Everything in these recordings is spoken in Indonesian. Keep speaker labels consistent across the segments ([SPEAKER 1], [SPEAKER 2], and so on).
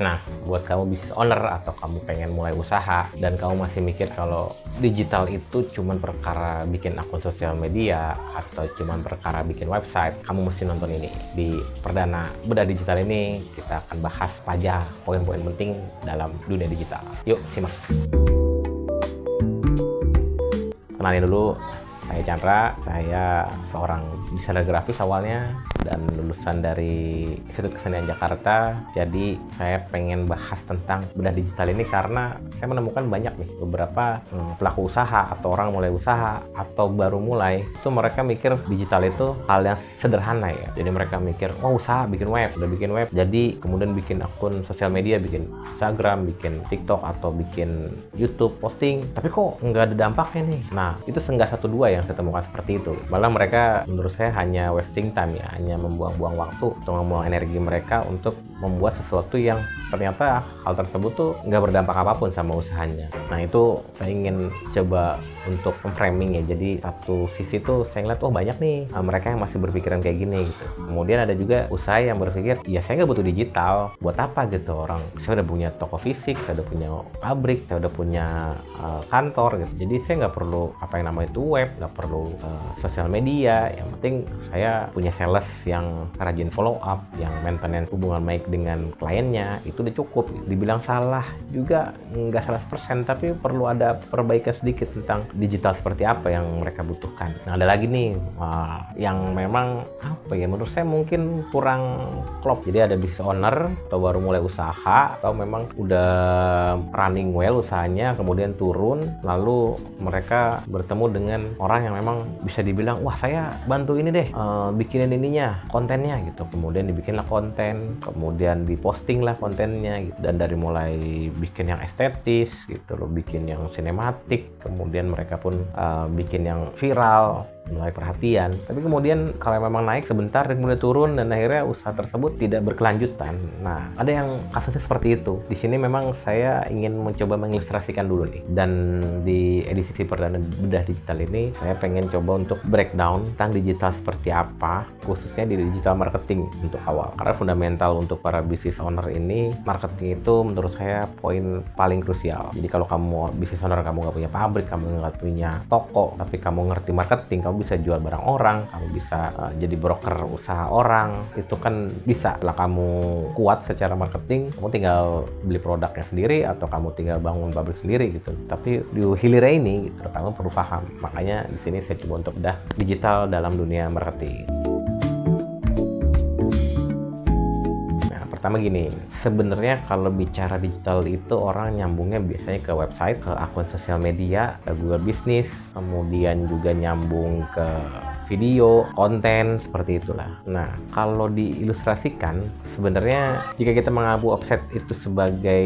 [SPEAKER 1] Nah, buat kamu bisnis owner atau kamu pengen mulai usaha dan kamu masih mikir kalau digital itu cuman perkara bikin akun sosial media atau cuman perkara bikin website, kamu mesti nonton ini. Di perdana Bedah Digital ini kita akan bahas aja poin-poin penting dalam dunia digital. Yuk, simak. Kenalin dulu, saya Chandra, saya seorang desainer grafis awalnya dan lulusan dari Institut Kesenian Jakarta. Jadi saya pengen bahas tentang bedah digital ini karena saya menemukan banyak nih beberapa pelaku usaha atau orang mulai usaha atau baru mulai itu mereka mikir digital itu hal yang sederhana ya. Jadi mereka mikir, oh usaha bikin web, udah bikin web, jadi kemudian bikin akun sosial media, bikin Instagram, bikin TikTok atau bikin YouTube, posting, tapi kok nggak ada dampaknya nih. Nah, itu enggak satu dua yang saya temukan seperti itu. Malah mereka menurut saya hanya wasting time ya, hanya membuang-buang waktu atau membuang energi mereka untuk membuat sesuatu yang ternyata hal tersebut tuh nggak berdampak apapun sama usahanya. Nah, itu saya ingin coba untuk framing ya. Jadi satu sisi tuh saya ngeliat, oh banyak nih mereka yang masih berpikiran kayak gini gitu. Kemudian ada juga usaha yang berpikir, ya saya nggak butuh digital, buat apa gitu, orang saya udah punya toko fisik, saya udah punya pabrik, saya udah punya kantor gitu. Jadi saya nggak perlu apa yang namanya itu web, nggak perlu sosial media. Yang penting saya punya sales yang rajin follow up, yang maintenance hubungan baik dengan kliennya, itu udah cukup. Dibilang salah juga nggak 100%, tapi perlu ada perbaikan sedikit tentang digital seperti apa yang mereka butuhkan. Nah, ada lagi nih yang memang apa ya, menurut saya mungkin kurang klop. Jadi ada business owner atau baru mulai usaha atau memang udah running well usahanya, kemudian turun, lalu mereka bertemu dengan orang yang memang bisa dibilang, wah saya bantu ini deh, bikinin ininya, kontennya gitu. Kemudian dibikinlah konten, kemudian diposting lah kontennya gitu. Dan dari mulai bikin yang estetis gitu loh, bikin yang sinematik, kemudian mereka pun bikin yang viral, mulai perhatian. Tapi kemudian kalau memang naik sebentar dan kemudian turun dan akhirnya usaha tersebut tidak berkelanjutan. Nah, ada yang kasusnya seperti itu. Di sini memang saya ingin mencoba mengilustrasikan dulu nih. Dan di edisi perdana bedah digital ini saya pengen coba untuk breakdown tentang digital seperti apa, khususnya di digital marketing untuk awal. Karena fundamental untuk para business owner ini, marketing itu menurut saya poin paling krusial. Jadi kalau kamu business owner, kamu nggak punya pabrik, kamu nggak punya toko, tapi kamu ngerti marketing, kamu bisa jual barang orang, kamu bisa jadi broker usaha orang, itu kan bisa. Setelah kamu kuat secara marketing, kamu tinggal beli produknya sendiri atau kamu tinggal bangun pabrik sendiri gitu. Tapi di hilir ini gitu, kamu perlu paham. Makanya di sini saya coba untuk bedah digital dalam dunia marketing. Pertama gini, sebenarnya kalau bicara digital itu orang nyambungnya biasanya ke website, ke akun sosial media, ke Google Business, kemudian juga nyambung ke video, konten, seperti itulah. Nah, kalau diilustrasikan, sebenarnya jika kita mengaku offset itu sebagai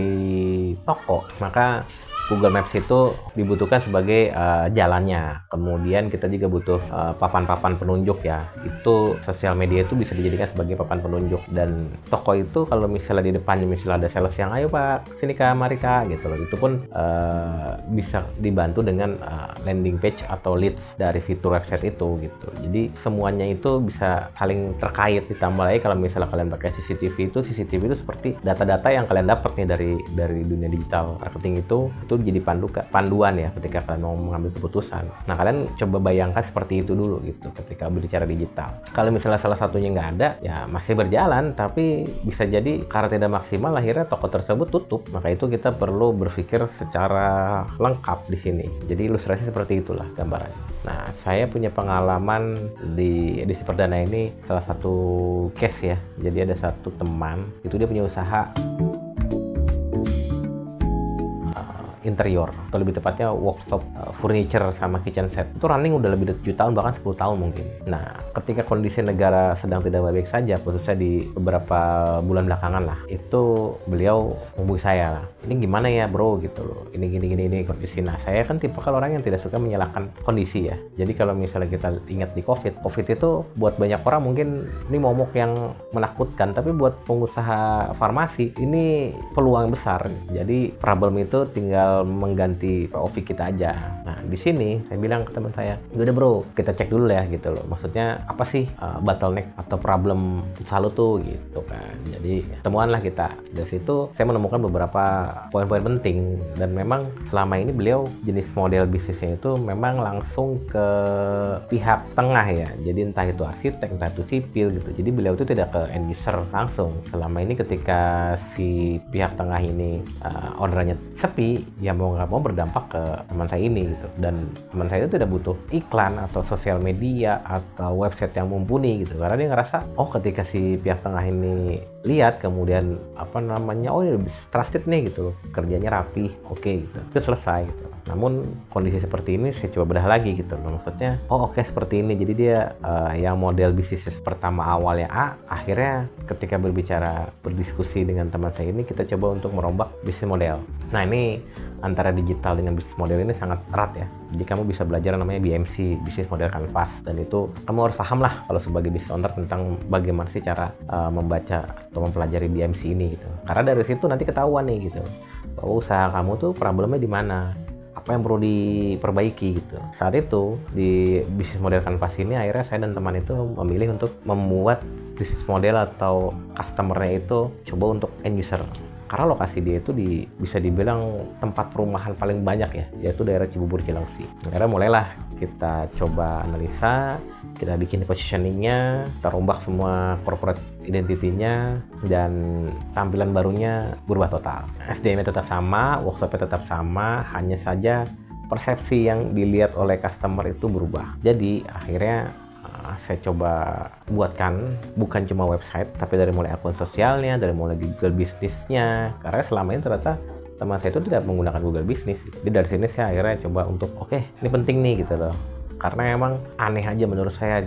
[SPEAKER 1] toko, maka Google Maps itu dibutuhkan sebagai jalannya. Kemudian kita juga butuh papan-papan penunjuk ya. Itu sosial media itu bisa dijadikan sebagai papan penunjuk. Dan toko itu kalau misalnya di depannya misalnya ada sales yang, ayo Pak, sini Kak, mari Kak, gitu loh. Itu pun bisa dibantu dengan landing page atau leads dari fitur website itu gitu. Jadi semuanya itu bisa saling terkait. Ditambah lagi kalau misalnya kalian pakai CCTV itu seperti data-data yang kalian dapat nih dari dunia digital marketing itu jadi panduan ya ketika kalian mau mengambil keputusan. Nah, kalian coba bayangkan seperti itu dulu gitu ketika berbicara digital. Kalau misalnya salah satunya nggak ada, ya masih berjalan, tapi bisa jadi karena tidak maksimal akhirnya toko tersebut tutup. Maka itu kita perlu berpikir secara lengkap di sini. Jadi ilustrasi seperti itulah gambarannya. Nah, saya punya pengalaman di edisi perdana ini salah satu case ya. Jadi ada satu teman, itu dia punya usaha interior, atau lebih tepatnya workshop furniture sama kitchen set. Itu running udah lebih dari 7 tahun, bahkan 10 tahun mungkin. Nah, ketika kondisi negara sedang tidak baik-baik saja, khususnya di beberapa bulan belakangan lah, itu beliau hubungi saya lah, ini gimana ya bro gitu loh, ini kondisi. Nah, saya kan tipe kalau orang yang tidak suka menyalahkan kondisi ya. Jadi kalau misalnya kita ingat di COVID itu buat banyak orang mungkin ini momok yang menakutkan, tapi buat pengusaha farmasi ini peluang besar. Jadi problem itu tinggal tinggal mengganti POV kita aja. Nah, di sini saya bilang ke teman saya, "Yaudah bro, kita cek dulu ya," gitu loh. Maksudnya apa sih bottleneck atau problem selalu tuh gitu kan. Jadi temuanlah kita. Dari situ saya menemukan beberapa poin-poin penting, dan memang selama ini beliau jenis model bisnisnya itu memang langsung ke pihak tengah ya. Jadi entah itu arsitek, entah itu sipil gitu. Jadi beliau itu tidak ke end user langsung. Selama ini ketika si pihak tengah ini orderannya sepi, ya mau nggak mau berdampak ke teman saya ini gitu. Dan teman saya itu tidak butuh iklan atau sosial media atau website yang mumpuni gitu, karena dia ngerasa ketika si pihak tengah ini lihat kemudian oh ini trusted nih gitu, kerjanya rapi, oke gitu, itu selesai gitu. Namun kondisi seperti ini saya coba bedah lagi gitu loh, maksudnya oke, seperti ini. Jadi dia yang model bisnis pertama awalnya A, akhirnya ketika berdiskusi dengan teman saya ini, kita coba untuk merombak bisnis model. Nah, ini antara digital dengan bisnis model ini sangat erat ya. Jadi kamu bisa belajar namanya BMC, Business Model Canvas, dan itu kamu harus paham lah kalau sebagai business owner tentang bagaimana sih cara membaca atau mempelajari BMC ini gitu. Karena dari situ nanti ketahuan nih gitu, bahwa usaha kamu tuh problemnya di mana, apa yang perlu diperbaiki gitu. Saat itu di bisnis model Canvas ini akhirnya saya dan teman itu memilih untuk membuat bisnis model atau customer-nya itu coba untuk end user. Karena lokasi dia itu bisa dibilang tempat perumahan paling banyak ya, yaitu daerah Cibubur, Cilengsi. Akhirnya mulailah kita coba analisa, kita bikin positioningnya, kita rombak semua corporate identity-nya, dan tampilan barunya berubah total. SDM-nya tetap sama, workshop-nya tetap sama, hanya saja persepsi yang dilihat oleh customer itu berubah. Jadi akhirnya saya coba buatkan bukan cuma website, tapi dari mulai akun sosialnya, dari mulai Google bisnisnya. Karena selama ini ternyata teman saya itu tidak menggunakan Google Business. Jadi dari sini saya akhirnya coba untuk ini penting nih gitu loh. Karena emang aneh aja menurut saya,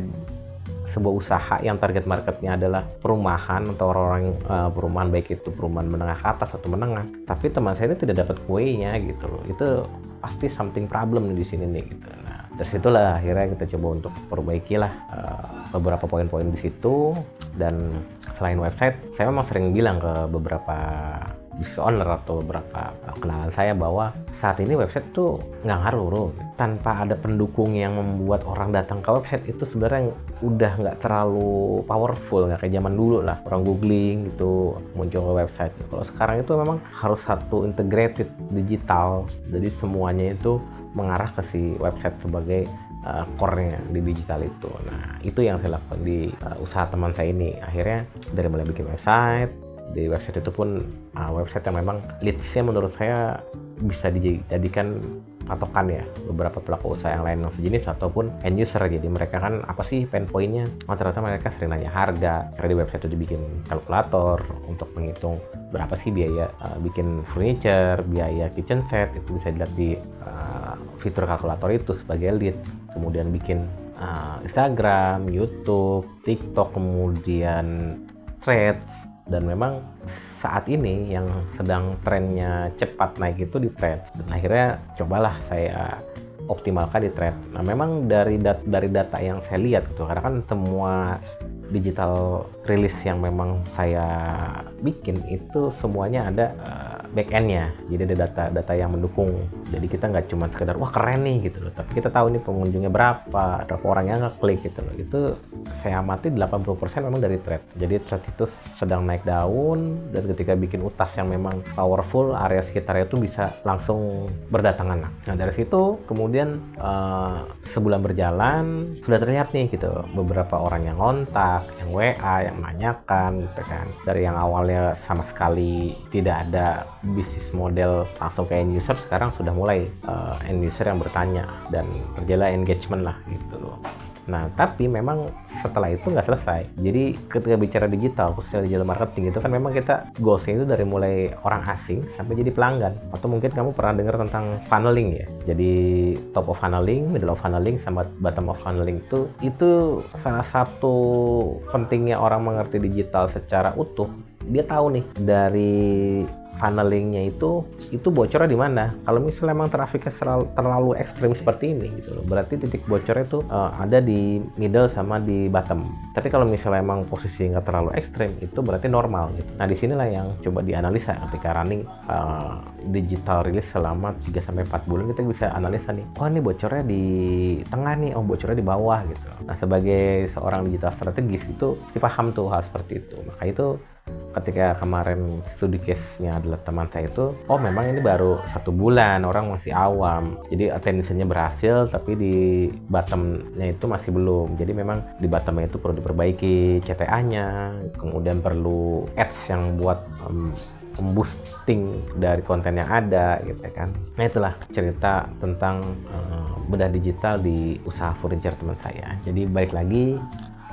[SPEAKER 1] sebuah usaha yang target marketnya adalah perumahan atau orang perumahan, baik itu perumahan menengah ke atas atau menengah, tapi teman saya itu tidak dapat kuenya gitu loh. Itu pasti something problem di sini nih gitu. Nah, dari situlah akhirnya kita coba untuk perbaikilah beberapa poin-poin di situ. Dan selain website, saya memang sering bilang ke beberapa business owner atau beberapa kenalan saya bahwa saat ini website tuh nggak ngaruh bro. Tanpa ada pendukung yang membuat orang datang ke website, itu sebenarnya udah nggak terlalu powerful, nggak kayak zaman dulu lah orang googling gitu muncul ke website. Kalau sekarang itu memang harus satu integrated digital, jadi semuanya itu mengarah ke si website sebagai core-nya di digital itu. Nah, itu yang saya lakukan di usaha teman saya ini. Akhirnya dari mulai bikin website, di website itu pun website yang memang leads-nya menurut saya bisa dijadikan patokan ya beberapa pelaku usaha yang lain yang sejenis ataupun end user. Jadi mereka kan apa sih pain point-nya, ternyata mereka sering nanya harga, karena di website itu dibikin kalkulator untuk menghitung berapa sih biaya bikin furniture, biaya kitchen set, itu bisa dilihat di fitur kalkulator itu sebagai lead. Kemudian bikin Instagram, YouTube, TikTok, kemudian Threads. Dan memang saat ini yang sedang trennya cepat naik itu di Threads. Dan akhirnya cobalah saya optimalkan di Threads. Nah, memang dari data yang saya lihat gitu, karena kan semua digital release yang memang saya bikin itu semuanya ada back-end-nya. Jadi ada data-data yang mendukung. Jadi kita nggak cuma sekedar wah keren nih gitu loh, tapi kita tahu nih pengunjungnya berapa orang yang ngeklik gitu loh. Itu saya amati 80% memang dari Threads. Jadi Threads itu sedang naik daun, dan ketika bikin utas yang memang powerful, area sekitarnya itu bisa langsung berdatangan. Nah, dari situ kemudian sebulan berjalan sudah terlihat nih gitu beberapa orang yang kontak, yang WA, yang menanyakan gitu kan. Dari yang awalnya sama sekali tidak ada bisnis model langsung ke end user, sekarang sudah mulai end user yang bertanya dan terjadi engagement lah gitu loh. Nah, tapi memang setelah itu nggak selesai. Jadi ketika bicara digital, khususnya digital marketing, itu kan memang kita goalsnya itu dari mulai orang asing sampai jadi pelanggan. Atau mungkin kamu pernah dengar tentang funneling ya. Jadi top of funneling, middle of funneling, sama bottom of funneling itu salah satu pentingnya orang mengerti digital secara utuh. Dia tahu nih dari funnelingnya itu bocornya di mana. Kalau misalnya memang trafiknya terlalu ekstrim seperti ini gitu loh, berarti titik bocornya itu ada di middle sama di bottom. Tapi kalau misalnya emang posisi nggak terlalu ekstrim, itu berarti normal gitu. Nah disinilah yang coba dianalisa ketika running digital release selama 3-4 bulan. Kita bisa analisa nih, oh ini bocornya di tengah nih, oh bocornya di bawah gitu. Nah sebagai seorang digital strategis itu pasti paham tuh hal seperti itu. Maka itu ketika kemarin studi case-nya adalah teman saya itu, oh memang ini baru 1 bulan, orang masih awam, jadi attention-nya berhasil tapi di bottom-nya itu masih belum. Jadi memang di bottom-nya itu perlu diperbaiki CTA-nya, kemudian perlu ads yang buat boosting dari konten yang ada gitu kan. Nah itulah cerita tentang bedah digital di usaha furniture teman saya. Jadi balik lagi,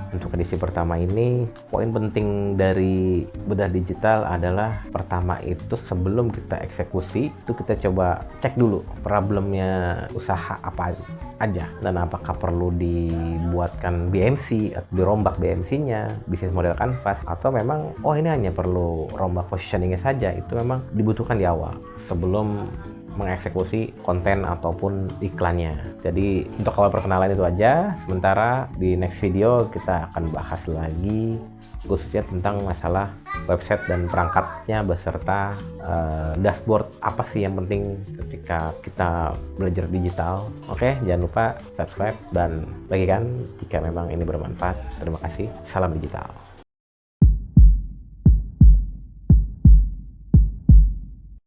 [SPEAKER 1] untuk edisi pertama ini, poin penting dari bedah digital adalah pertama itu sebelum kita eksekusi, itu kita coba cek dulu problemnya usaha apa aja dan apakah perlu dibuatkan BMC atau dirombak BMC-nya, bisnis model canvas, atau memang oh ini hanya perlu rombak positioning-nya saja. Itu memang dibutuhkan di awal sebelum mengeksekusi konten ataupun iklannya. Jadi untuk awal perkenalan itu aja. Sementara di next video kita akan bahas lagi khususnya tentang masalah website dan perangkatnya beserta dashboard apa sih yang penting ketika kita belajar digital. Oke, jangan lupa subscribe dan bagikan jika memang ini bermanfaat. Terima kasih. Salam digital.